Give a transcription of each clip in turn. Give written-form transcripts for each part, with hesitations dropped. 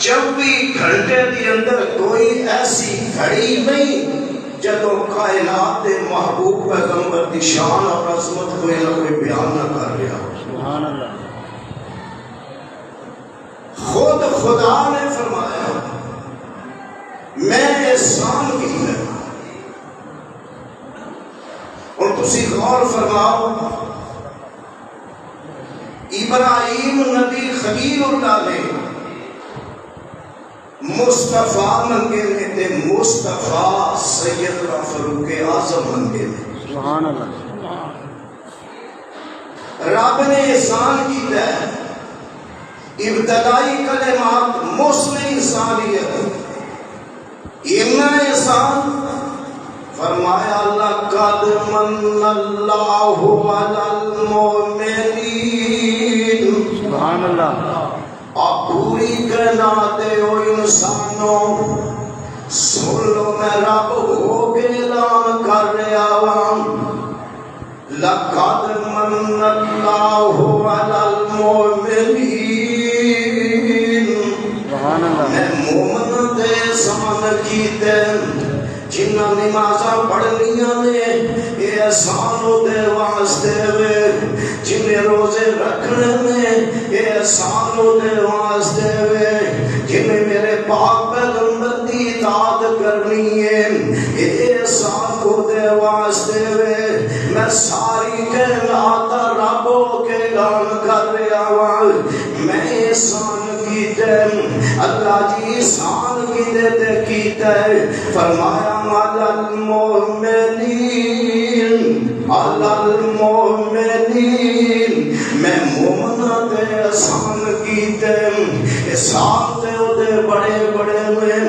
24 گھنٹے دی اندر کوئی ایسی گھڑی نہیں جدو کائنات محبوب پیغمبر دی شان اور عظمت کوئی نہ کوئی بیان نہ کر رہا. سبحان اللہ. خود خدا نے فرمایا میں احسان کیتا ہے. اور تسی غور فرماؤ ابراہیم نبی خلیل اللہ نے مصطفیٰ منگے میں تے مصطفیٰ سیدنا فاروق اعظم منگے میں. سبحان اللہ. رب نے احسان کیتا ہے. ابتدائی کلمات مسلم انسانیت اتنا احسان فرمایا لقد من اللہ علی المؤمنین. سبحان اللہ. آپ پوری کائنات ہو انسانوں سن لو میں رب ہو کے اعلان کر رہا ہوں لقد من اللہ علی المؤمنین. سبحان اللہ. میں مومن دے احسان کیتے جنہ نمازاں پڑھنیاں نے یہ احسان دے واسطے وے. جنہیں روزے رکھنے میں یہ احسان دے واسطے وے. جنہیں میرے پاک پیغمبر دی اطاعت کرنی ہے یہ احسان دے واسطے وے. میں ساری کائنات رب کے اعلان کر رہا ہوں میں احسان کیتے. اللہ جی احسان کیتے تے کیتے فرمایا علی المؤمنین علی المؤمنین. میں مومنہ تے احسان کیتے. احسان تے دے بڑے بڑے میں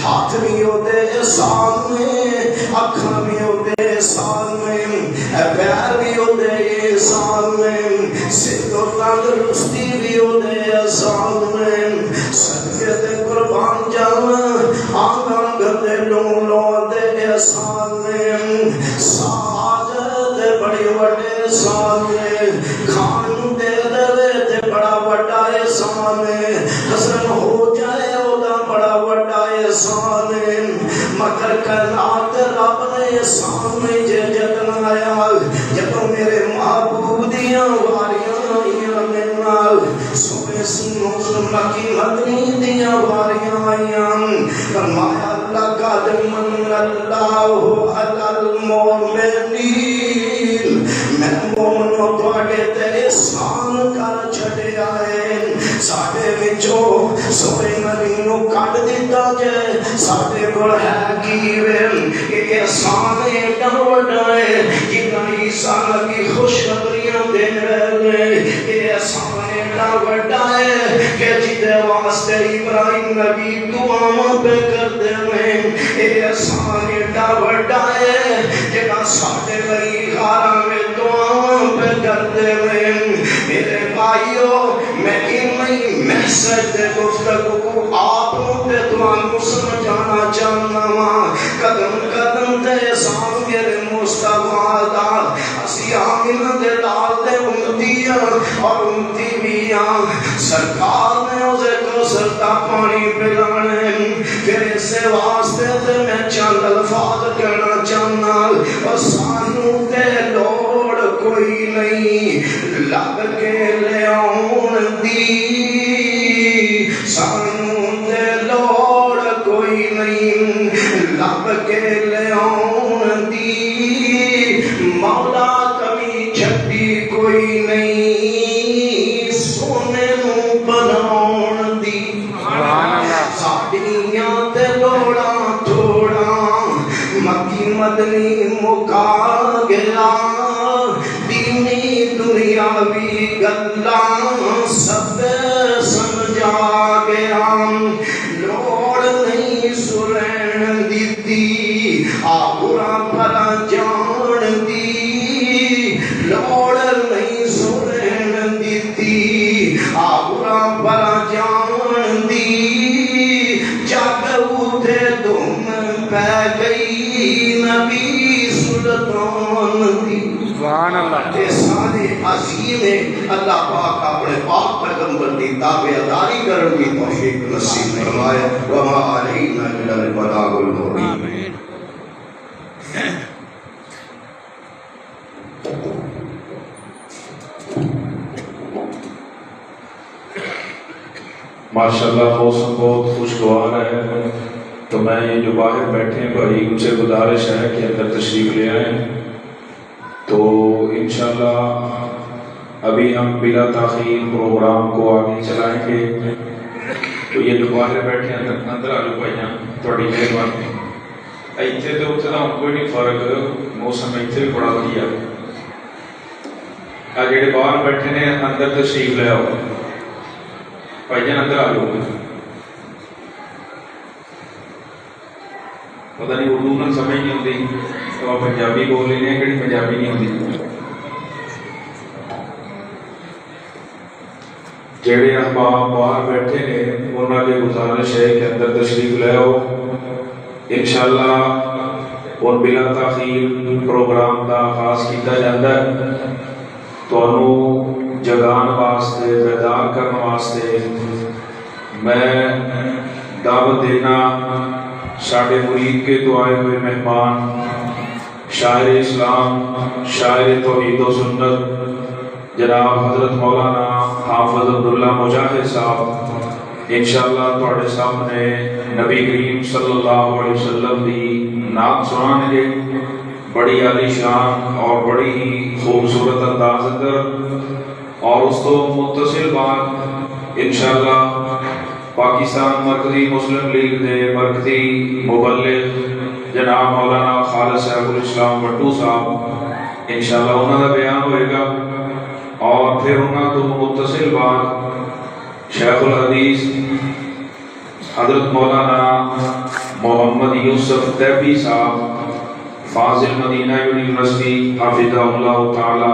ہاتھ بھی دے احسان میں اکھاں بھی دے احسان میں پیر بھی دے احسان میں صحت و تندرستی بھی دے احسان میں. صدقے تے قربان جاواں آنگن گدے لو دے احسان میں. ساج تے بڑے بڑے احسان میں. کھان دے دے تے بڑا بڑا احسان ہے. حسن ہو جائے اودا بڑا بڑا احسان ہے. مگر کائنات رب نے احسان میں جتنا آیا جب میرے محبوب دیاں واریاں آئیاں میں نال سوے سنو سننا کی مدنی دیاں واریاں آئیاں فرمایا لقد من اللہ علی المؤمنین. میں مومنوں تواڈے تے احسان کر چھڈیا ہے. ساڈے وچوں سوے نبی نو کڈ دتا جے ساڈے کول ہے کی وے. یہ احسان ایڈا وڈا ہے جنہاں عیسیٰ نبی خوشخبریاں دے رہے. یہ احسان ایڈا وڈا ہے کہ جدے واسطے ابراہیم نبی دعاواں پہ کردے ہیں. یہ احسان ایڈا وڈا ہے جنہاں ساڈے لئی غاراں میں دعاواں پہ کردے ہیں. میرے بھائیو میں انہی محسج دے گفتگو کو آپ تے تمہوں سمجھانا چاہنا ہاں. قدم قدم تے احسان میرے مصطفیٰ دا. اسی آمینہ دے لال دے امتیاں اور امتی میاں سرکار نے اسے کو سرتا پانی پلانے. پھر اسے واسطے تے میں چند الفاظ کہنا چاہنا اور سانوں تے لوڑ کوئی نہیں لگ کے لے آن دی. سانوں تے لوڑ کوئی نہیں لگ کے لے آن دی. مولا کمی چھٹی کوئی نہیں سونے نو بناؤن دی. ساڈیاں تے لوڑاں تھوڑا مکی مدنی مکا گیا. دینی دنیاوی گلاں سب سمجھا گیا. لوڑ نہیں سرین دیتی آبرا بھلا جان دی. لوڑ نہیں سرین دیتی آبرا بھلا جان دی. جب اٹھے دھوم پہ گئی نبی سلطان دی. سبحان اللہ. احسان عظیم ہے اللہ پاک اپنے پاک پیغمبر پیغمبر کی تابعداری کرن کی توفیق نصیب فرمائے وما علینا الا البلاغ المبین. ماشاءاللہ موسم بہت خوشگوار ہے، تو میں یہ جو باہر بیٹھے ہیں بھائی ان سے گزارش ہے کہ اندر تشریف لے آئیں. تو انشاءاللہ ابھی ہم بلا تاخیر پروگرام کو آگے چلائیں گے. تو یہ جو باہر بیٹھے ہیں اندر آ جاؤ بھائی، تھوڑی مہربانی. اتنے تو اتنا کوئی نہیں فرق، موسم اتنے بھی بڑا وڈیا. آ جڑے باہر بیٹھے نے اندر تشریف لے آؤ بھائی جان، اندر آ جاؤ. پتہ نہیں اردو میں سمجھ نہیں آتی تو آپ پنجابی بول رہے ہیں کہ پنجابی نہیں آتی. جڑے احباب باہر بیٹھے نے انہوں نے گزارش ہے کہ اندر تشریف لے آؤ. انشاءاللہ اور بلا تاخیر پروگرام کا آغاز کیا جاتا ہے. تمہوں جگان واسطے بیدار کرنے واسطے میں دعوت دینا ساڈے مرید کے تو آئے ہوئے مہمان شاعر اسلام، شاعر توحید و سنت جناب حضرت مولانا حافظ عبداللہ مجاہد صاحب انشاءاللہ تواڈے سامنے نبی کریم صلی اللہ علیہ وسلم دی نعت سنان گے بڑی عالی شان اور بڑی ہی خوبصورت انداز اندر. اور اس کو متصل بات انشاءاللہ پاکستان مرکزی مسلم لیگ دے مرکزی مبلغ جناب مولانا خالد صاحب الاسلام بٹو صاحب انشاءاللہ انہوں کا بیان ہوئے گا. اور پھر انہوں تو متصل بات شیخ الحدیث حضرت مولانا محمد یوسف تیبی صاحب فاضل مدینہ یونیورسٹی حافظہ اللہ تعالی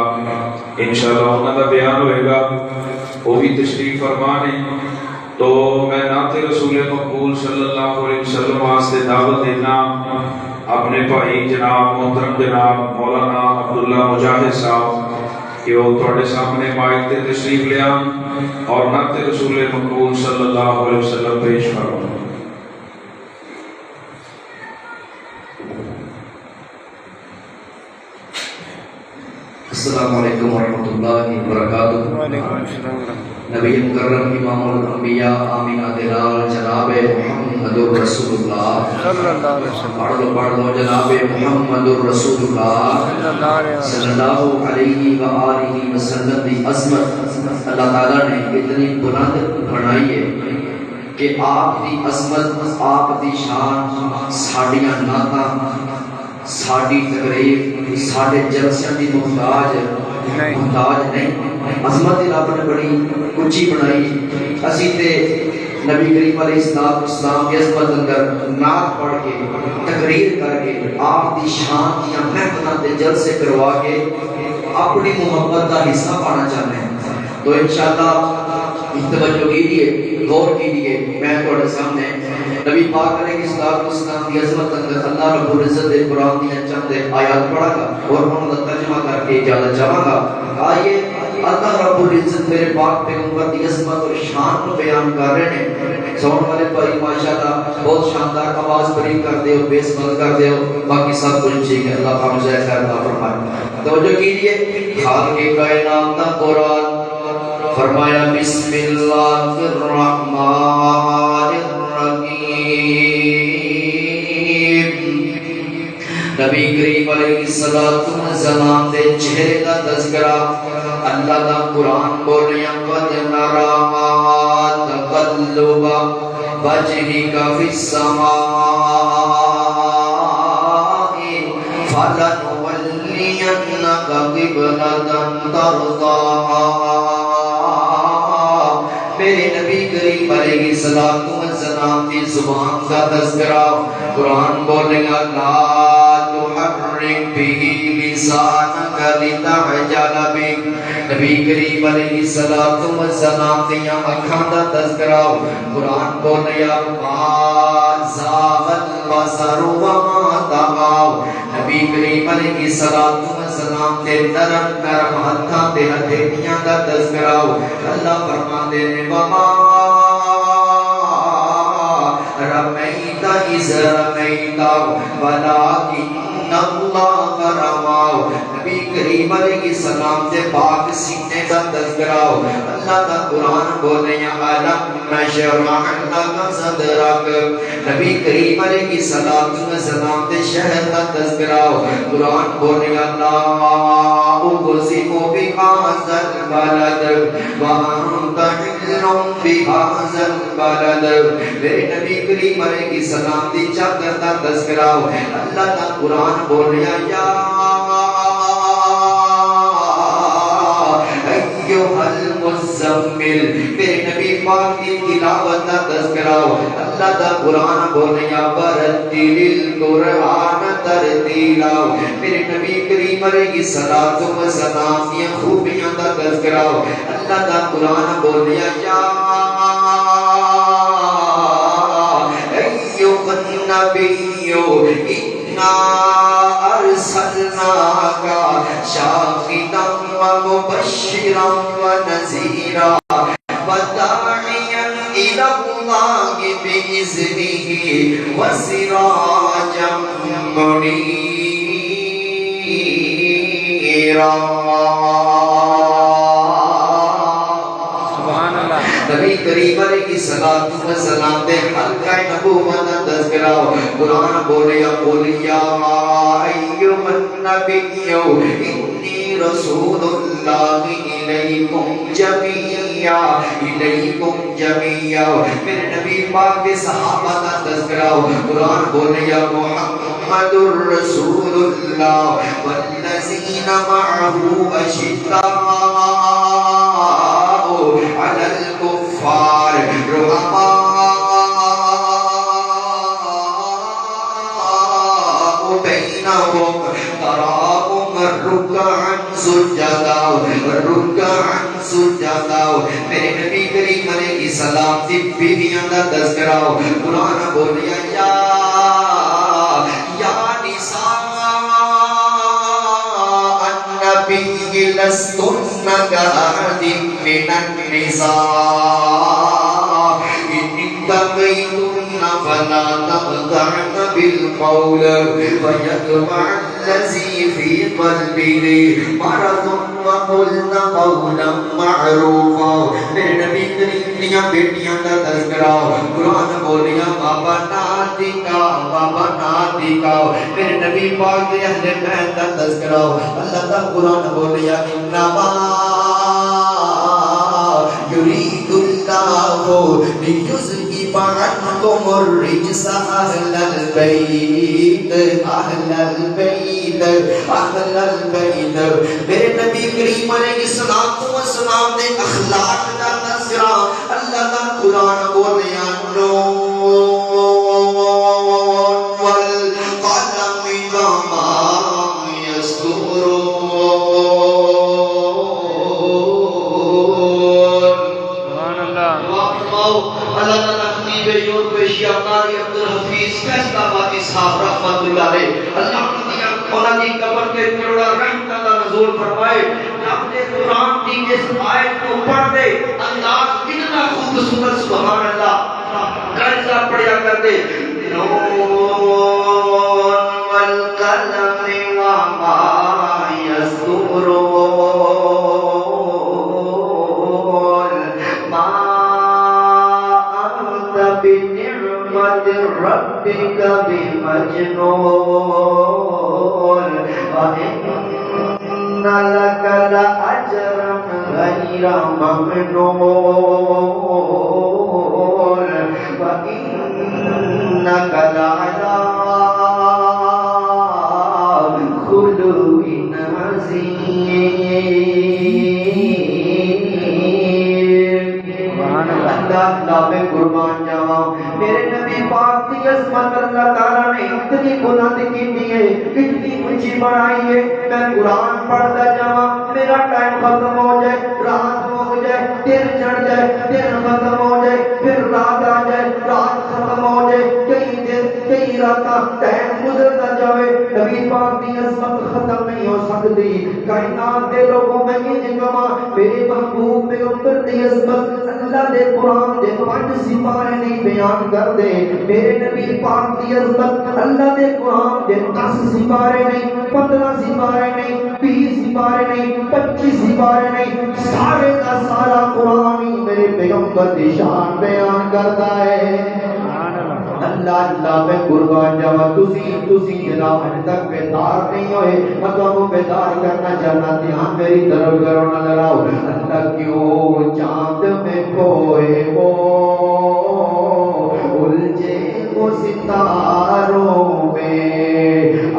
انشاءاللہ انہوں کا بیان ہوئے گا. وہ بھی تشریف فرما نے. تو میں نعت رسول مقبول صلی اللہ علیہ وسلم واسطے دعوت دینا اپنے بھائی جناب محترم جناب مولانا عبداللہ مجاہد صاحب کہ وہ تھوڑے سامنے مائک تے تشریف لے آن اور نعت رسول مقبول صلی اللہ علیہ وسلم پیش فرمائیں. السلام علیکم ورحمۃ اللہ وبرکاتہ. نبی مکرم امام الانبیاء آمینہ دلال جناب محمد الرسول اللہ پڑھ لو جناب محمد الرسول اللہ صلی اللہ علیہ وآلہ وسلم دی عظمت اللہ تعالیٰ نے اتنی بلند بنائی ہے کہ آپ دی عظمت آپ دی شان ساڈیاں نعتاں ساڈی تقریر ساڈے جلسیاں دی محتاج نہیں. عظمت رب نے بڑی اونچی بنائی. اسی تے نبی کریم علیہ السلام کی عظمت اندر نعت پڑھ کے تقریر کر کے آپ دی شان دیاں محفلاں تے جلسے کروا کے اپنی محبت کا حصہ پانا چاہتے ہیں. تو انشاءاللہ توجہ کیجیے، غور کیجیے. میں تھوڑے سامنے نبی پاک علیہ السلام کی عظمت اندر اللہ رب العزت کے قرآن کی چند آیات پڑھا گا اور ان کا ترجمہ کر کے اجازت چاہوں گا. آئیے اللہ رب العزت میرے پاک پیغمبر کی عظمت اور شان کو بیان کر رہے ہیں. سون والے بھائی ماشاءاللہ بہت شاندار آواز بری کرتے ہو، بیس بند کرتے ہو، باقی سب کچھ ٹھیک ہے. اللہ تعالیٰ مجھے خیر عطا فرمائے. توجہ کیجیے. خالق کائنات کا قرآن فرمایا بسم اللہ الرحمن الرحیم. نبی کریم علیہ السلام دے چہرے کا تذکرہ اللہ کا قرآن بولیا قد نرا تقلب وجهك في السماء فلنولينك قبلة ترضاها. میرے نبی کریم علیہ السلام کی زبان کا تذکرہ قرآن بولے گا لا تحرک به لسانک لتعجل به. نبی کریم علیہ السلام کی اکھاں کا تذکرہ قرآن بولے گا ما زاغ البصر وما طغى. نبی کریم علیہ الصلوۃ والسلام دے نرم نرم ہتھاں تے ہتھیلیاں دا تذکرہ اللہ فرماندے نے وما رمیت اذ رمیت ولکن اللہ رمى نبی کریم علیہ السلام دے پاک سینے دا تذکرہ اللہ دا قرآن بولے یا علم نشرح لک صدرک نبی کریم علیہ السلام دے شہر دا تذکرہ قرآن بولے لا اقسم بهذا البلد وانت حل بهذا البلد میرے نبی کریم علیہ السلام دی چادر دا تذکرہ اللہ دا قرآن بولیا یا ایھا المزمل میرے نبی پاک کی تلاوت دا تذکرہ اللہ دا قرآن بولیا برتل القرآن ترتیلا میرے نبی کریم علیہ السلام کی خوبیاں دا تذکرہ اللہ دا قرآن بولیا یا ایھا النبی انا ارسلناک شاہدا ومبشرا ونذیرا وداعیا الی اللہ بإذنہ وسراجا منیرا نبی کریم علیہ السلام دے حلقہ نبوت دا تذکرہ قرآن بولیا بولیا ایھا النبی انی رسول اللہ الیکم جمیعا میرے نبی پاک دے صحابہ دا تذکرہ قرآن بولیا محمد رسول اللہ والذین معہ اشداء على الكفار رحماء بينهم تراهم ركعا سجدا میرے نبی کریم علیہ السلام دی بیویاں دا تذکرہ قرآن بولیا یا نساء النبی لستن كأحد من النساء إن اتقيتن فلا تخضعن بالقول فيطمع الذي في قلبه مرض وقلن قولا معروفا میرے نبی کریم دیاں بیٹیاں دا تذکرہ قرآن بولیا بابا ناتکا میرے نبی پاک دے اہل بیت دا تذکرہ اللہ دا قرآن بولیا انما يريد الله ليذهب عنكم الرجس أهل البيت میرے نبی کریم علیہ السلام دے اخلاق دا تذکرہ اللہ دا قرآن بولیا نون والقلم وما يسطرون اللہ تعالیٰ خطیب یور پیشی قاری عبدالحفیظ فیصلہ آبادی صاحب رحمت اللہ علیہ اللہ انہاں دی قبر کے کروڑا رحمت اللہ نزول فرمائے اپنے قرآن کی اس آیت کو پڑھ دے انداز کتنا خوبصورت سبحان اللہ قرضہ پڑھیا کر دے نون والقلم وما يسطرون ما أنت بنعمة ربك بمجنون وإن لك لأجرا غير ممنون وإنك لعلى خلق عظيم اللہ میں قربان جاواں میرے نبی پاک کی عظمت اللہ تعالیٰ نے اتنی بلند کی ہے اتنی اونچی بنائی ہے میں قرآن پڑھتا جاواں میرا ٹائم ختم ہو جائے رات ہو جائے دن چڑھ جائے دن ختم ہو جائے پھر رات آ جائے رات ختم ہو جائے کئی دن کئی راتاں ٹائم گزرتا جائے جائے نبی پاک کی عظمت ختم نہیں ہو سکتی کائنات دے لوگوں میں یہ کما میرے محبوب پیغمبر کی عظمت اللہ دے قرآن دے 5 سپارے نہیں بیان کر دے میرے نبی پاک کی عظمت اللہ دے قرآن دے 10 سپارے نہیں 15 سپارے نہیں 20 سپارے نہیں 25 سپارے نہیں سارے کا سارا قرآن ہی میرے پیغمبر کی شان بیان کرتا ہے اللہ اللہ میں قربان جاوا تسی جناب اج تک بیدار نہیں ہوئے میں تمہیں بیدار کرنا چاہتا دھیان میری طرف کرو نہ لڑاؤ اللہ کیوں چاند میں کھوئے وہ الجھے وہ ستاروں میں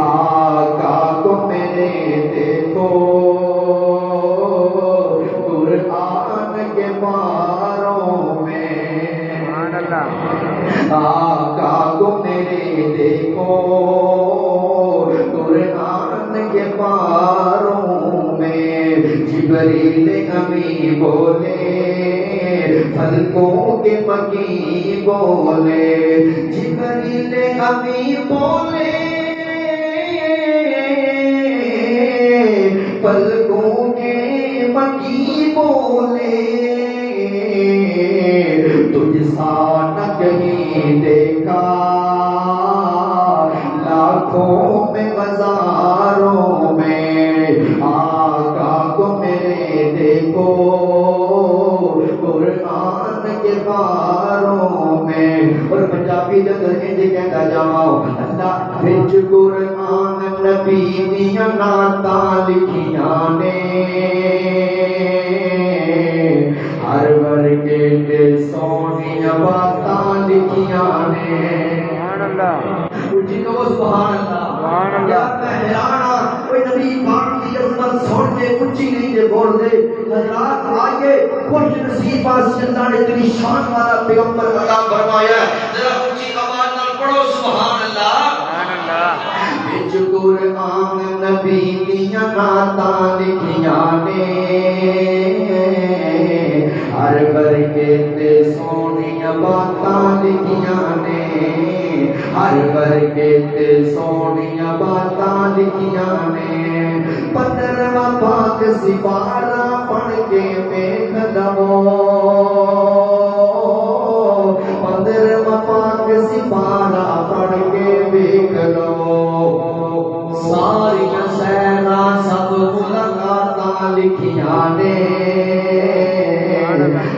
آقا کو میرے دیکھو قرآن کے باروں میں آقا کو میرے دیکھو قرآن کے باروں میں جبریل امی بولے پھلکوں کے مکی بولے جبریل امی بولے پھلکوں کے مکی بولے تجھ سا نہ کہیں دیکھا لاکھوں میں ہزاروں میں آقا کو میرے دیکھو قرآن کے باروں میں اور پنجابی جدر انج کہتا جاؤ اللہ بھیج قرآن نبی دیاں نعتاں لکھیاں نے ہر ورگے تے سونیاں باتاں لکھیاں نے سبحان اللہ اٹھی تو سبحان اللہ یا پہرانا کوئی نبی پاک کی عظمت سن کے اونچی نہیں دے بول دے حضرات آئیے خوش نصیب سے اللہ نے اتنی شان والا پیغمبر عطا فرمایا ہے ذرا اونچی آواز نال پڑھو سبحان اللہ سبحان اللہ وچ قرآن نبی دیاں نعتاں لکھیاں نے ہر برکے تے سونیاں باتاں لکھیاں نے ہر برکے تے سونیاں باتاں لکھیاں نے 15واں پاک سپارہ پڑھ کے ویکھ لو 15واں پاک سپارہ پڑھ کے ویکھ لو ساریاں سیراں سب ملاقاتاں لکھیاں نے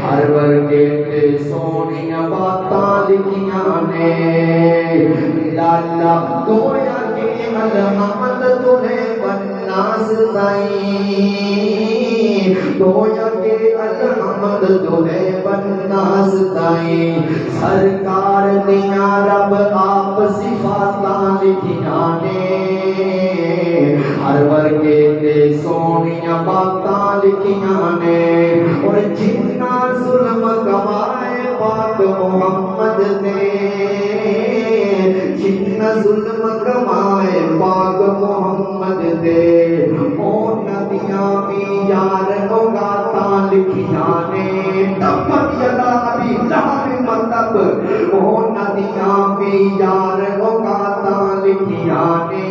ہر ورگے تے سونیاں باتاں لکھیاں نے لالا گویا کہ الحمد تمہیں بناس تائیں گویا کہ الحمد تمہیں بناس تائیں سرکار دیاں رب آپ صفاتاں لکھیاں نے ہر ورگے تے سونیاں باتاں لکھیاں نے اور جتنا ظلم کمائے پاک محمد نے جتنا ظلم کمائے پاک محمد نے او ندیاں بھی یار اوقاتاں لکھیاں نے تبت یدا ابھی لہب مطلب او ندیاں بھی یار اوقاتاں لکھیاں نے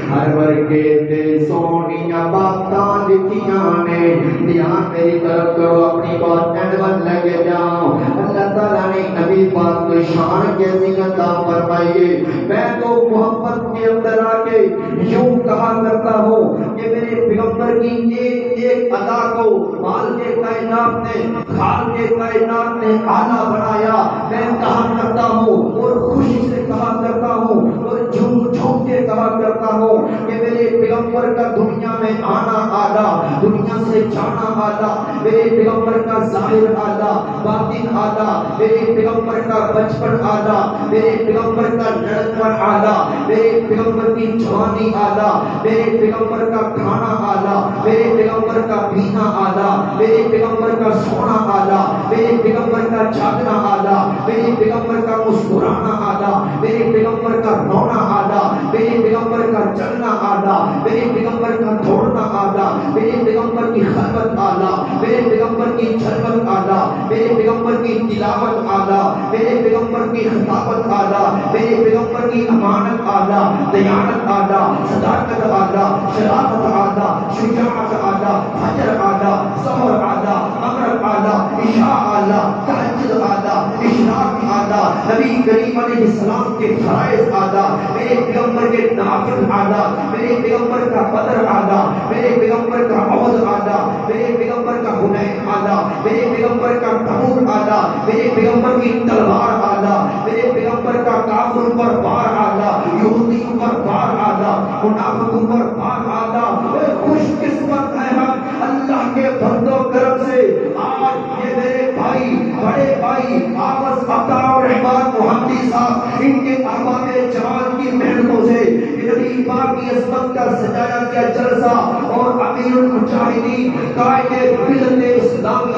ہر ورگے تے سونیاں باتاں لکھیاں نے دھیان میری طرف کرو اپنی بات اینڈ ون لگے جاؤ اللہ تعالیٰ نے نبی پاک کو شان کیسی عطا فرمائیے میں تو محبت کے اندر آ کے یوں کہا کرتا ہوں کہ میرے پیغمبر کی ایک ادا کو مال کے کائنات نے خال کے کائنات نے اعلیٰ بنایا میں کہا کرتا ہوں اور خوشی سے کہا کرتا ہوں اور جھوم جھوم کے کہا کرتا ہوں کہ میرے پیغمبر کا دنیا میں آنا آلہ دنیا سے جانا آلہ میرے پیغمبر کا ظاہر آلہ باطن آلہ میرے پیغمبر کا بچپن آلہ میرے پیغمبر کا لڑکپن آلہ میرے پیغمبر کی جوانی آلہ میرے پیغمبر کا کھانا آلہ میرے پیغمبر کا پینا آلہ میرے پیغمبر کا سونا آلہ میرے پیغمبر کا جاگنا آلہ میرے پیغمبر کا مسکرانا آلہ میرے پیغمبر کا رونا آلہ میرے پیغمبر کا چلنا آلہ میرے پیغمبر کا دوڑنا آلہ میرے پیغمبر کی خلوت آلہ میرے پیغمبر کی جلوت آلہ میرے پیغمبر کی تلاوت آلہ میرے پیغمبر کی خطابت اعلیٰ، میرے پیغمبر کی امانت اعلیٰ، دیانت اعلیٰ، صداقت اعلیٰ، شرافت اعلیٰ، شجاعت اعلیٰ، حجر اعلیٰ، سحر اعلیٰ، مغرب اعلیٰ، عشاء اعلیٰ، تہجد اعلیٰ، اشراق اعلیٰ، نبی کریم علیہ السلام کے فرائض اعلیٰ، میرے پیغمبر کے نوافل اعلیٰ، میرے پیغمبر کا بدر اعلیٰ، میرے پیغمبر کا احد اعلیٰ، میرے پیغمبر کا حنین اعلیٰ، میرے پیغمبر کا تبوک اعلیٰ، میرے پیغمبر کی تلوار اعلیٰ، میرے پیغمبر کا کافروں پر وار اعلیٰ، یہودیوں پر وار اعلیٰ، منافقوں پر وار اعلیٰ۔ اے خوش قسمت ہے ہم اللہ کے فضل و کرم سے آج یہ میرے بھائی، بڑے بھائی حافظ عطا الرحمان محمدی صاحب، ان کے احباب جوان کی محنتوں سے نبی پاک کی عظمت کا سجایا گیا جلسہ اور امیر المجاہدین قائد ملت اسلامی